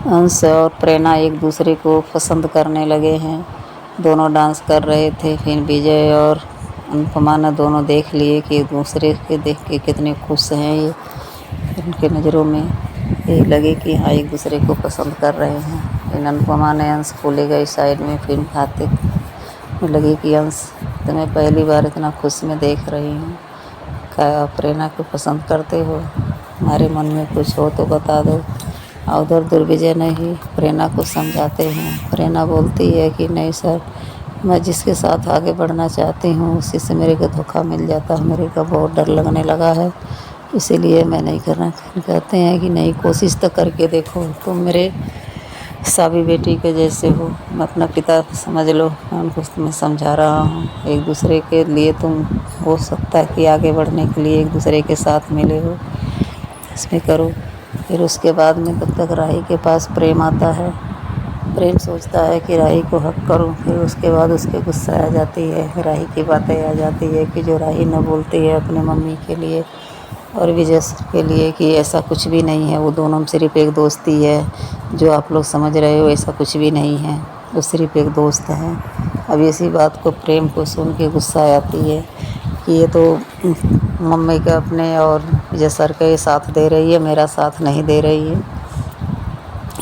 अंश और प्रेरणा एक दूसरे को पसंद करने लगे हैं। दोनों डांस कर रहे थे। फिर विजय और अनुपमा ने दोनों देख लिए कि एक दूसरे के देख के कितने खुश हैं ये। उनके नज़रों में ये लगे कि हाँ एक दूसरे को पसंद कर रहे हैं। फिर अनुपमा ने अंश को ले गई साइड में। फिल्म खाते में लगी कि अंश तुम्हें पहली बार इतना खुश में देख रही हूँ। क्या आप प्रेरणा को पसंद करते हो? हमारे मन में कुछ हो तो बता दो। और उधर दुर्विजय ने ही प्रेरणा को समझाते हैं। प्रेरणा बोलती है कि नहीं सर, मैं जिसके साथ आगे बढ़ना चाहती हूँ उसी से मेरे को धोखा मिल जाता है। मेरे को बहुत डर लगने लगा है, इसीलिए मैं नहीं करना। कहते हैं कि नहीं, कोशिश तो करके देखो। तुम मेरे सावी बेटी के जैसे हो, मैं अपना पिता समझ लो। मैं उनको तुम्हें समझा रहा हूँ। एक दूसरे के लिए तुम हो सकता है कि आगे बढ़ने के लिए एक दूसरे के साथ मिले हो, इसमें करो। फिर उसके बाद में तब तक राही के पास प्रेम आता है। प्रेम सोचता है कि राही को हक करूं। फिर उसके बाद उसके गुस्सा आ जाती है, राही की बातें आ जाती है कि जो राही न बोलती है अपने मम्मी के लिए और विजय के लिए कि ऐसा कुछ भी नहीं है, वो दोनों में सिर्फ एक दोस्ती है। जो आप लोग समझ रहे हो ऐसा कुछ भी नहीं है, वो सिर्फ एक दोस्त हैं। अब इसी बात को प्रेम को सुन के गुस्सा आती है कि ये तो मम्मी का अपने और विजय सर के साथ दे रही है, मेरा साथ नहीं दे रही है।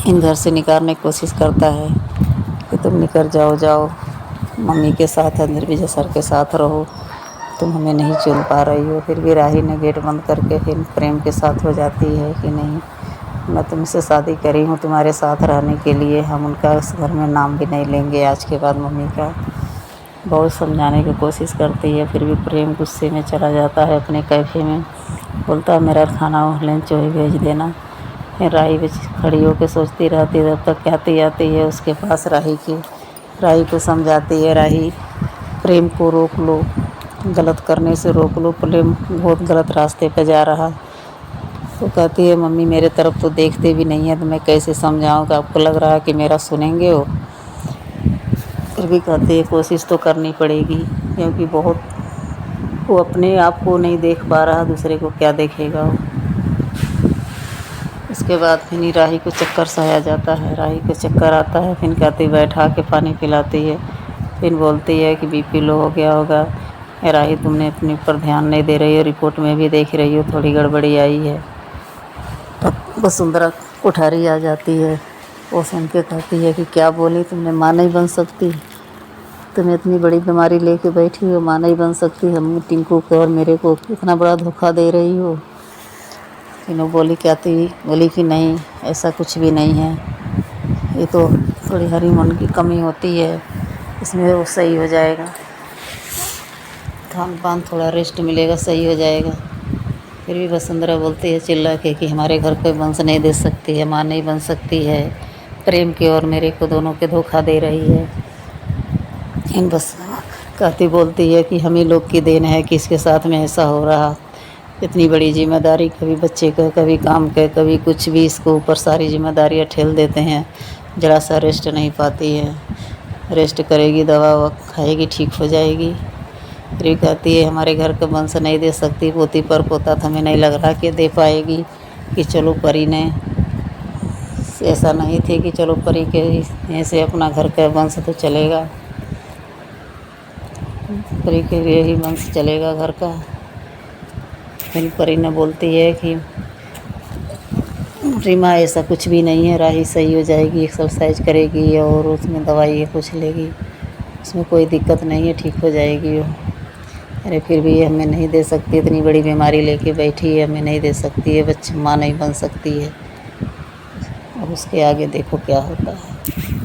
इन घर से निकालने की कोशिश करता है कि तुम निकल जाओ मम्मी के साथ अंदर विजय सर के साथ रहो, तुम हमें नहीं चुन पा रही हो। फिर भी राही ने गेट बंद करके फिर प्रेम के साथ हो जाती है कि नहीं, मैं तुमसे शादी करी हूँ तुम्हारे साथ रहने के लिए। हम उनका इस घर में नाम भी नहीं लेंगे आज के बाद मम्मी का। बहुत समझाने की कोशिश करती है, फिर भी प्रेम गुस्से में चला जाता है अपने कैफ़े में। बोलता है मेरा खाना लंच वही भेज देना। फिर राही भी खड़ी होकर सोचती रहती है, तब तक आती आती है उसके पास राही को समझाती है। राही, प्रेम को रोक लो, गलत करने से रोक लो, प्रेम बहुत गलत रास्ते पर जा रहा। तो कहती है मम्मी मेरे तरफ तो देखते भी नहीं है, तो मैं कैसे समझाऊँ कि आपको लग रहा है कि मेरा सुनेंगे वो। फिर भी कहती है कोशिश तो करनी पड़ेगी, क्योंकि बहुत वो अपने आप को नहीं देख पा रहा, दूसरे को क्या देखेगा वो। उसके बाद फिर राही को चक्कर सा आ जाता है। राही को चक्कर आता है, फिर कहती बैठा के पानी पिलाती है। फिर बोलती है कि बीपी लो हो गया होगा। राही तुमने अपने ऊपर ध्यान नहीं दे रही हो, रिपोर्ट में भी देख रही हो थोड़ी गड़बड़ी आई है। तब वसुंधरा कोठारी आ जाती है। वो सुन के कहती है कि क्या बोली, तुमने माँ नहीं बन सकती? तुम इतनी बड़ी बीमारी लेके बैठी हो, माँ नहीं बन सकती? हम टिंकू को और मेरे को इतना बड़ा धोखा दे रही हो। फिर वो बोली कि नहीं ऐसा कुछ भी नहीं है, ये तो थोड़ी हार्मोन की कमी होती है, इसमें वो सही हो जाएगा, खान पान थोड़ा रेस्ट मिलेगा, सही हो जाएगा। फिर भी वसुंधरा बोलती है चिल्ला के कि हमारे घर कोई वंश नहीं दे सकती है, माँ नहीं बन सकती है। प्रेम के और मेरे को दोनों के धोखा दे रही है। इन बस कहती बोलती है कि हम ही लोग की देन है कि इसके साथ में ऐसा हो रहा। इतनी बड़ी जिम्मेदारी, कभी बच्चे का, कभी काम का, कभी कुछ भी, इसको ऊपर सारी जिम्मेदारियाँ ठेल देते हैं। ज़रा सा रेस्ट नहीं पाती है। रेस्ट करेगी, दवा ववा खाएगी, ठीक हो जाएगी। फिर कहती है हमारे घर का वंश नहीं दे सकती, पोती पर पोता तो हमें नहीं लग रहा कि दे पाएगी। कि चलो परी ने ऐसा नहीं थे कि चलो परी के यहाँ से अपना घर का वंश तो चलेगा, परी के लिए ही वंश चलेगा घर का। फिर परी ने बोलती है कि रीमा ऐसा कुछ भी नहीं है, राही सही हो जाएगी, एक्सरसाइज करेगी और उसमें दवाई कुछ लेगी, उसमें कोई दिक्कत नहीं है, ठीक हो जाएगी वो। अरे फिर भी हमें नहीं दे सकती, इतनी बड़ी बीमारी लेके बैठी है, हमें नहीं दे सकती है, बच्ची माँ नहीं बन सकती है। अब उसके आगे देखो क्या होता है।